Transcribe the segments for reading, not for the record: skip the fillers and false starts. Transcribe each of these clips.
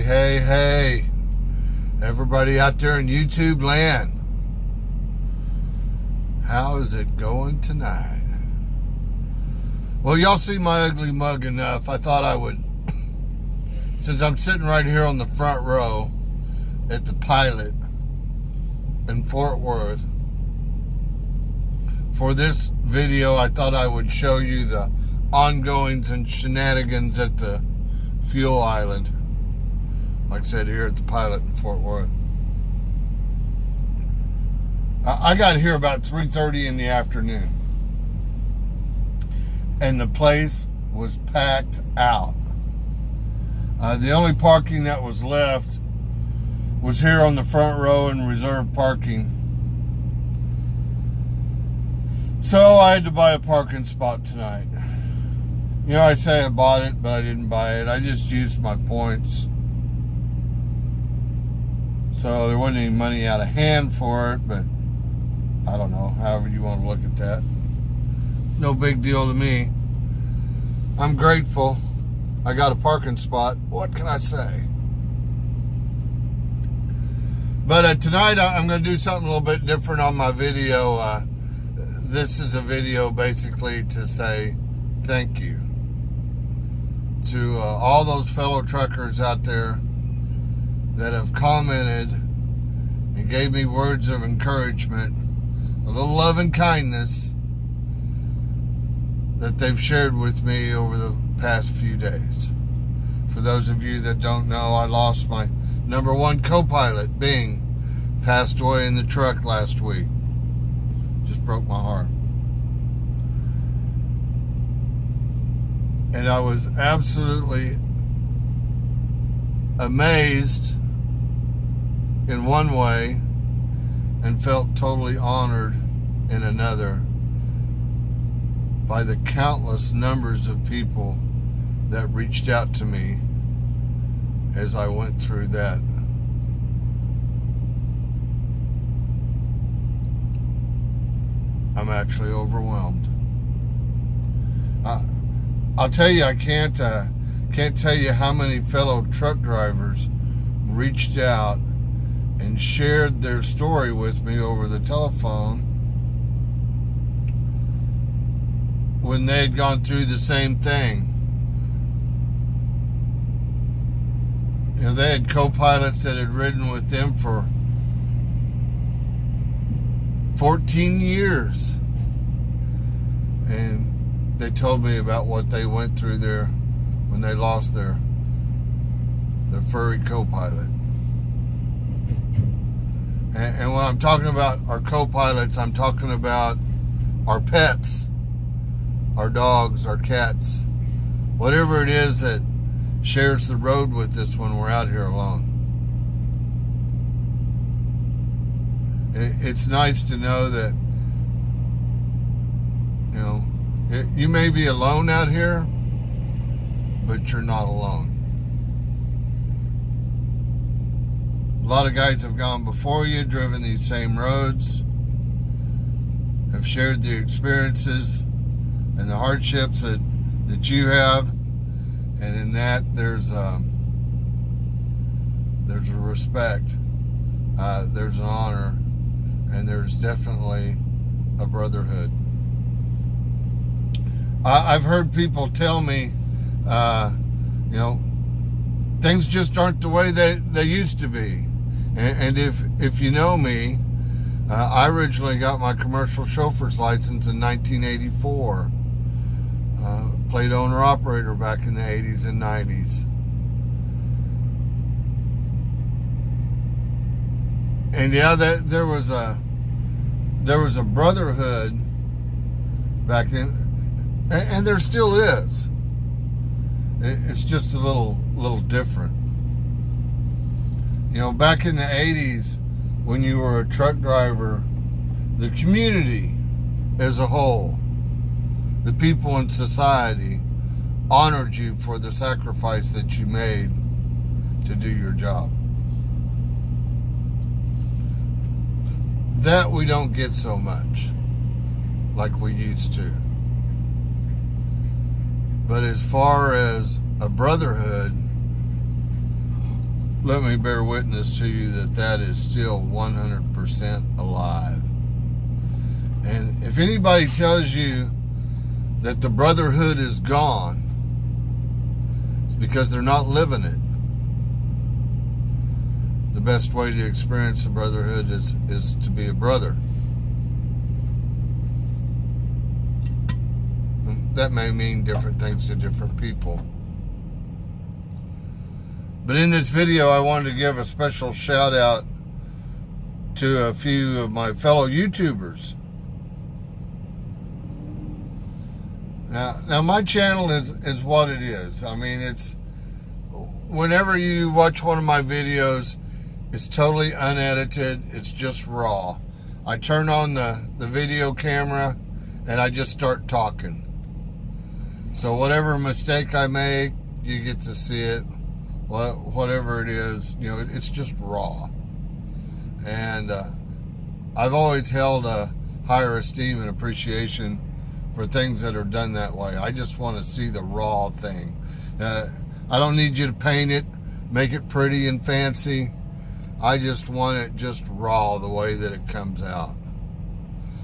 Hey, everybody out there in YouTube land, how is it going tonight? Well, y'all see my ugly mug enough. I thought I would, since I'm sitting right here on the front row at the Pilot in Fort Worth, for this video I thought I would show you the ongoings and shenanigans at the fuel island, like I said, here at the Pilot in Fort Worth. I got here about 3:30 in the afternoon, and the place was packed out. The only parking that was left was here on the front row in reserved parking. So I had to buy a parking spot tonight. You know, I say I bought it, but I didn't buy it. I just used my points. So there wasn't any money out of hand for it, but I don't know, however you want to look at that. No big deal to me. I'm grateful I got a parking spot. What can I say? But tonight I'm going to do something a little bit different on my video. This is a video basically to say thank you to all those fellow truckers out there that have commented and gave me words of encouragement, a little love and kindness that they've shared with me over the past few days. For those of you that don't know, I lost my number one co-pilot, Bing, passed away in the truck last week. Just broke my heart. And I was absolutely amazed in one way and felt totally honored in another by the countless numbers of people that reached out to me as I went through that. I'm actually overwhelmed. I'll tell you, I can't tell you how many fellow truck drivers reached out and shared their story with me over the telephone when they had gone through the same thing. You know, they had co-pilots that had ridden with them for 14 years. And they told me about what they went through there when they lost their furry co-pilot. And when I'm talking about our co-pilots, I'm talking about our pets, our dogs, our cats, whatever it is that shares the road with us when we're out here alone. It's nice to know that, you know, you may be alone out here, but you're not alone. A lot of guys have gone before you, driven these same roads, have shared the experiences and the hardships that you have, and in that there's a respect, there's an honor, and there's definitely a brotherhood. I've heard people tell me, you know, things just aren't the way they used to be. And if you know me, I originally got my commercial chauffeur's license in 1984. Played owner-operator back in the 80s and 90s. And yeah, there was a brotherhood back then, and there still is. It's just a little different. You know, back in the 80s, when you were a truck driver, the community as a whole, the people in society, honored you for the sacrifice that you made to do your job. That we don't get so much like we used to. But as far as a brotherhood, let me bear witness to you that that is still 100% alive. And if anybody tells you that the brotherhood is gone, it's because they're not living it. The best way to experience the brotherhood is to be a brother. And that may mean different things to different people. But in this video, I wanted to give a special shout out to a few of my fellow YouTubers. Now my channel is what it is. I mean, it's, whenever you watch one of my videos, it's totally unedited. It's just raw. I turn on the video camera and I just start talking. So whatever mistake I make, you get to see it. Whatever it is, you know, it's just raw. And I've always held a higher esteem and appreciation for things that are done that way. I just want to see the raw thing. I don't need you to paint it, make it pretty and fancy. I just want it just raw, the way that it comes out.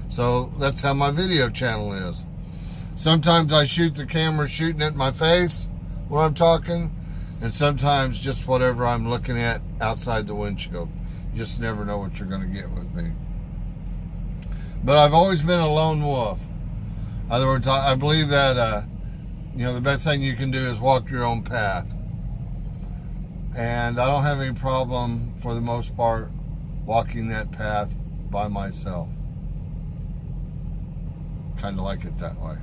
So that's how my video channel is. Sometimes I shoot the camera shooting at my face when I'm talking, and sometimes just whatever I'm looking at outside the windshield. You just never know what you're going to get with me. But I've always been a lone wolf. In other words, I believe that you know, the best thing you can do is walk your own path. And I don't have any problem, for the most part, walking that path by myself. Kind of like it that way.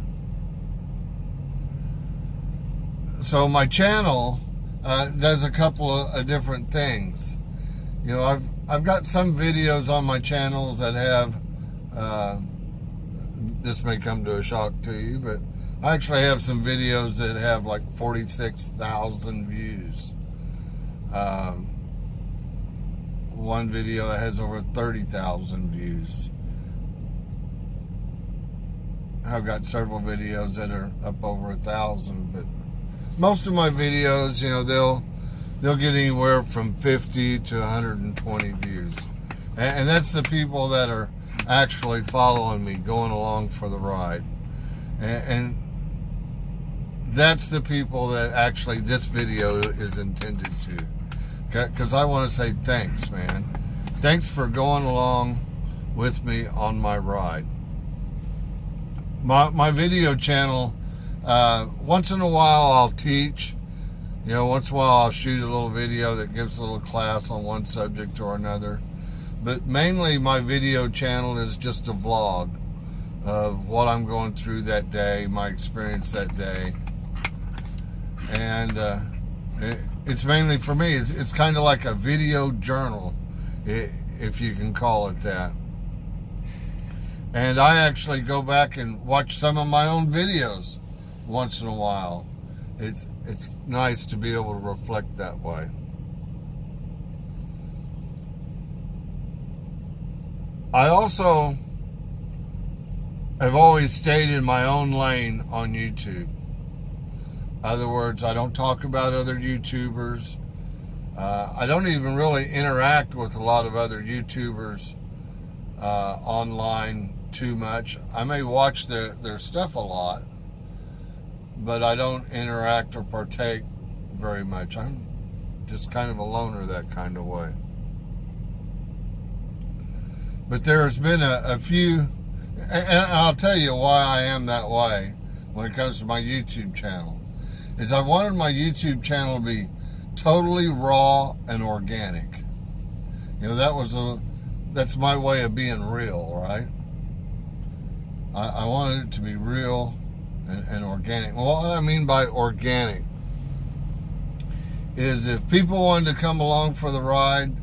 So my channel does a couple of different things. You know, I've got some videos on my channels that have, this may come to a shock to you, but I actually have some videos that have like 46,000 views. One video that has over 30,000 views. I've got several videos that are up over 1,000, but most of my videos, you know, they'll get anywhere from 50 to 120 views. And that's the people that are actually following me, going along for the ride. And that's the people that actually this video is intended to. Because I want to say thanks, man. Thanks for going along with me on my ride. My video channel, once in a while I'll teach. You know, once in a while I'll shoot a little video that gives a little class on one subject or another. But mainly my video channel is just a vlog of what I'm going through that day, my experience that day. And it's mainly for me, it's kind of like a video journal, if you can call it that. And I actually go back and watch some of my own videos once in a while. It's nice to be able to reflect that way. I also have always stayed in my own lane on YouTube. In other words, I don't talk about other YouTubers. I don't even really interact with a lot of other YouTubers online too much. I may watch their stuff a lot, but I don't interact or partake very much. I'm just kind of a loner that kind of way. But there's been a few, and I'll tell you why I am that way when it comes to my YouTube channel, is I wanted my YouTube channel to be totally raw and organic. You know, that's my way of being real, right? I wanted it to be real and organic. Well, what I mean by organic is if people wanted to come along for the ride,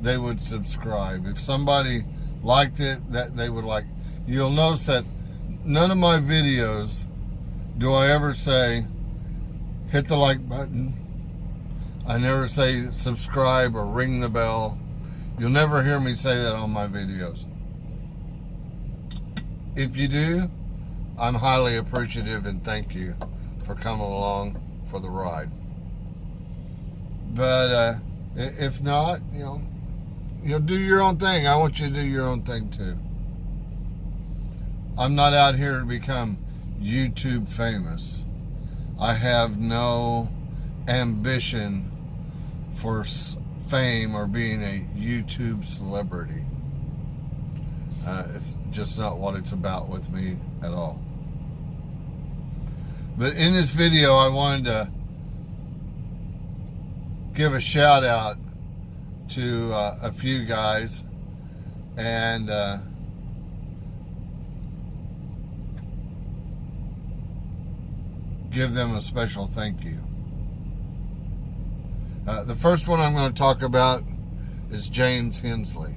they would subscribe. If somebody liked it, that they would like. You'll notice that none of my videos do I ever say hit the like button. I never say subscribe or ring the bell. You'll never hear me say that on my videos. If you do, I'm highly appreciative and thank you for coming along for the ride. But If not, do your own thing. I want you to do your own thing too. I'm not out here to become YouTube famous. I have no ambition for fame or being a YouTube celebrity. It's just not what it's about with me at all. But in this video, I wanted to give a shout out to a few guys and give them a special thank you. The first one I'm going to talk about is James Hensley.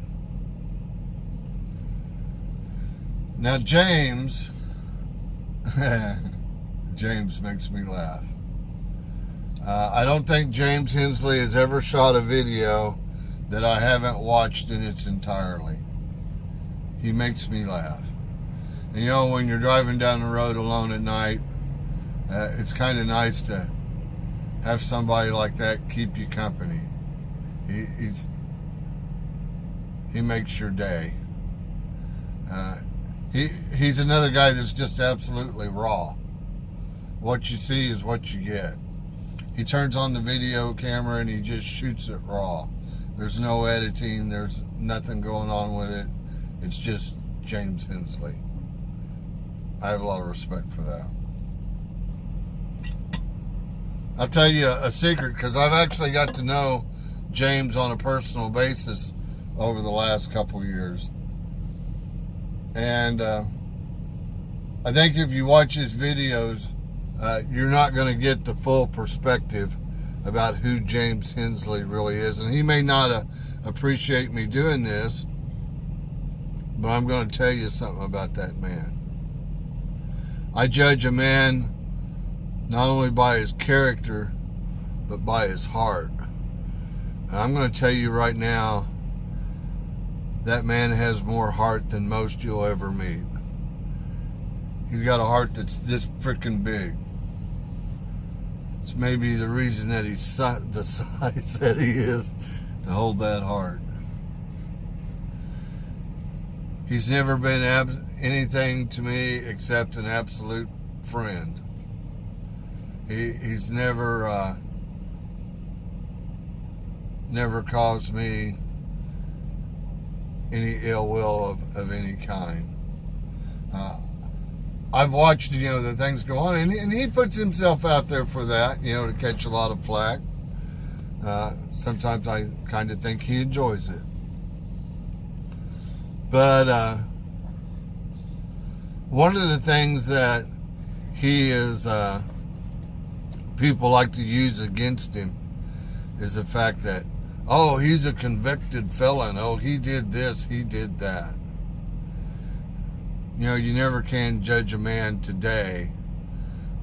Now James makes me laugh. I don't think James Hensley has ever shot a video that I haven't watched in its entirety. He makes me laugh. And when you're driving down the road alone at night, it's kind of nice to have somebody like that keep you company. He makes your day. He's another guy that's just absolutely raw. What you see is what you get. He turns on the video camera and he just shoots it raw. There's no editing. There's nothing going on with it. It's just James Hensley. I have a lot of respect for that. I'll tell you a secret, because I've actually got to know James on a personal basis over the last couple years. And I think if you watch his videos, you're not going to get the full perspective about who James Hensley really is. And he may not appreciate me doing this, but I'm going to tell you something about that man. I judge a man not only by his character, but by his heart. And I'm going to tell you right now, that man has more heart than most you'll ever meet. He's got a heart that's this freaking big. It's maybe the reason that he's the size that he is, to hold that heart. He's never been anything to me except an absolute friend. He's never caused me any ill will of any kind. I've watched, the things go on, and he puts himself out there for that, to catch a lot of flack. Sometimes I kind of think he enjoys it. But one of the things that he is, people like to use against him is the fact that, oh, he's a convicted felon. Oh, he did this, he did that. You never can judge a man today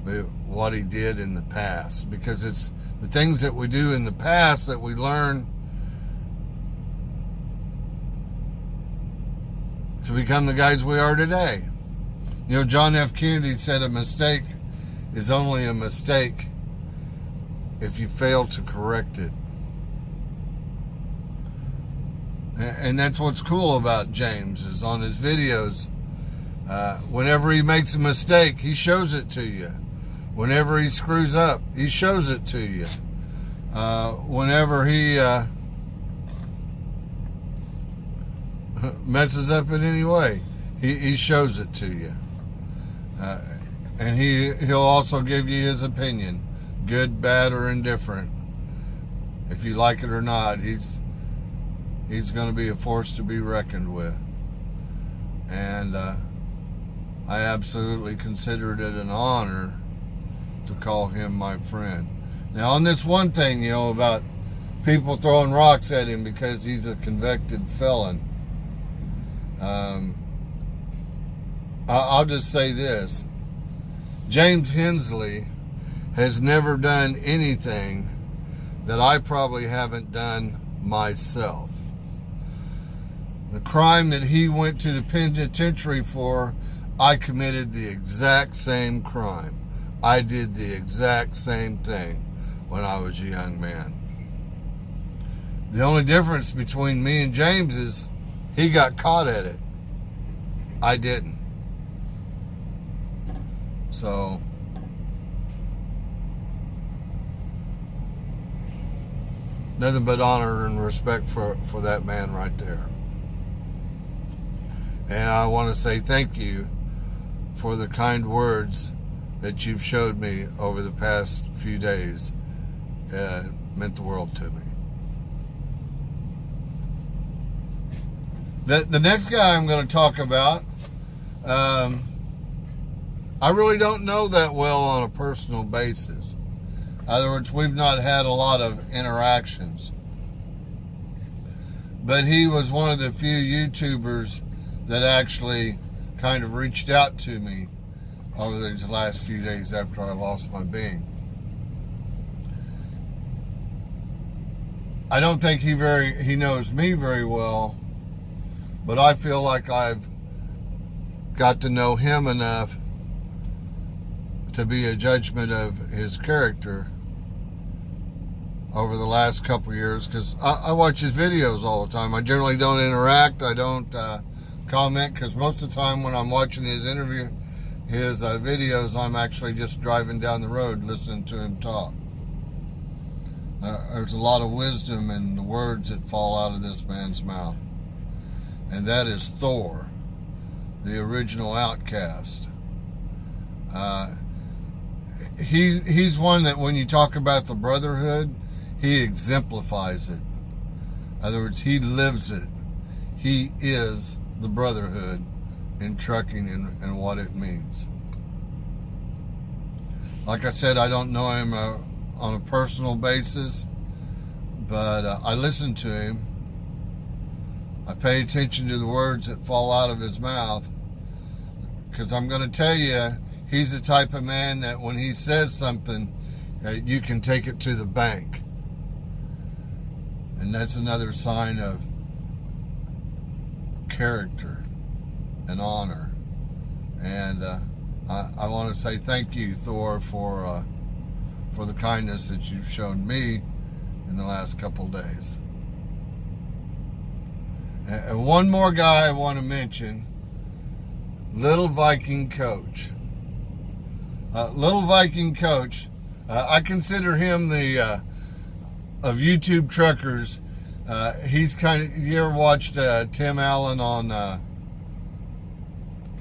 by what he did in the past, because it's the things that we do in the past that we learn to become the guys we are today. John F. Kennedy said a mistake is only a mistake if you fail to correct it. And that's what's cool about James, is on his videos, whenever he makes a mistake, he shows it to you. Whenever he screws up, he shows it to you. Whenever he messes up in any way, he shows it to you. And he'll also give you his opinion, good, bad, or indifferent. If you like it or not, he's going to be a force to be reckoned with. And I absolutely considered it an honor to call him my friend. Now, on this one thing, about people throwing rocks at him because he's a convicted felon, I'll just say this. James Hensley has never done anything that I probably haven't done myself. The crime that he went to the penitentiary for, I committed the exact same crime. I did the exact same thing when I was a young man. The only difference between me and James is he got caught at it. I didn't. So nothing but honor and respect for that man right there. And I want to say thank you for the kind words that you've showed me over the past few days. It meant the world to me. The next guy I'm going to talk about, I really don't know that well on a personal basis. In other words, we've not had a lot of interactions. But he was one of the few YouTubers that actually kind of reached out to me over these last few days after I lost my being. I don't think he knows me very well, but I feel like I've got to know him enough to be a judgment of his character over the last couple years, because I watch his videos all the time. I generally don't interact. I don't comment, because most of the time when I'm watching his videos, I'm actually just driving down the road listening to him talk. There's a lot of wisdom in the words that fall out of this man's mouth. And that is Thor, the original Outcast. He's one that when you talk about the brotherhood, he exemplifies it. In other words, he lives it. He is the brotherhood in trucking and what it means. Like I said, I don't know him on a personal basis, but I listen to him. I pay attention to the words that fall out of his mouth, because I'm going to tell you, he's the type of man that when he says something, you can take it to the bank. And that's another sign of character and honor. And I want to say thank you, Thor, for the kindness that you've shown me in the last couple days. And one more guy I want to mention, Little Viking Coach. Little Viking Coach, I consider him the of YouTube truckers. He's kind of, you ever watched Tim Allen on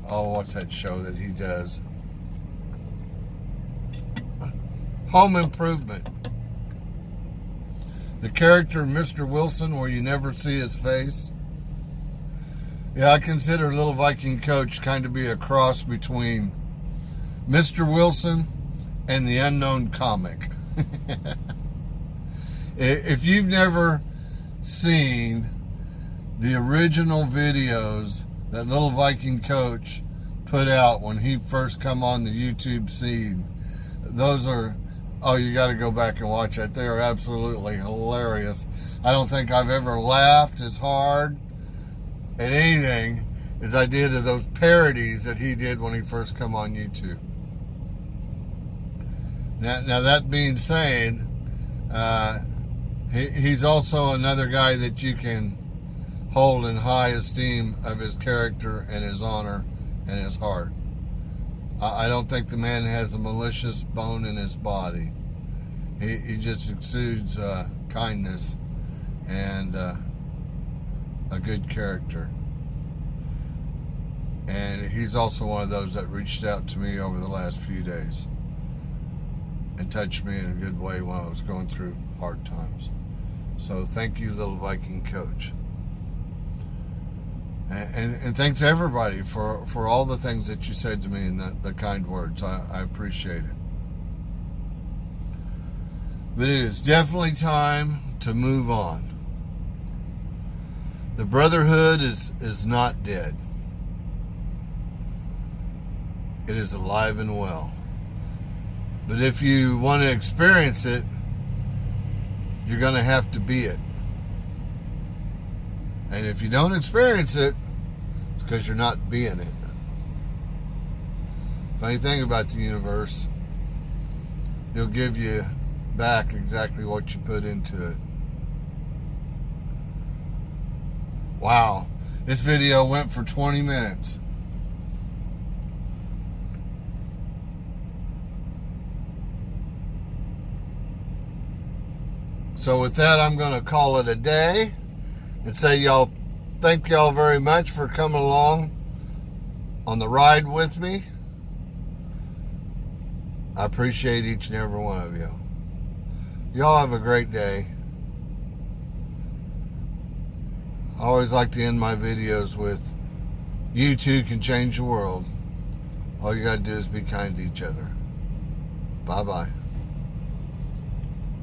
what's that show that he does? Home Improvement. The character Mr. Wilson, where you never see his face. Yeah, I consider Little Viking Coach kind of be a cross between Mr. Wilson and the Unknown Comic. If you've never seen the original videos that Little Viking Coach put out when he first come on the YouTube scene, those are, you got to go back and watch that. They are absolutely hilarious. I don't think I've ever laughed as hard at anything as I did at those parodies that he did when he first come on YouTube. Now that being said, he's also another guy that you can hold in high esteem of his character and his honor and his heart. I don't think the man has a malicious bone in his body. He just exudes kindness and a good character. And he's also one of those that reached out to me over the last few days and touched me in a good way when I was going through hard times. So thank you, Little Viking Coach. And thanks everybody for all the things that you said to me and the kind words. I appreciate it. But it is definitely time to move on. The brotherhood is not dead. It is alive and well. But if you want to experience it, you're going to have to be it. And if you don't experience it, it's because you're not being it. Funny thing about the universe, it'll give you back exactly what you put into it. Wow, this video went for 20 minutes. So with that, I'm going to call it a day and say thank y'all very much for coming along on the ride with me. I appreciate each and every one of you. Y'all have a great day. I always like to end my videos with, you too can change the world. All you got to do is be kind to each other. Bye-bye.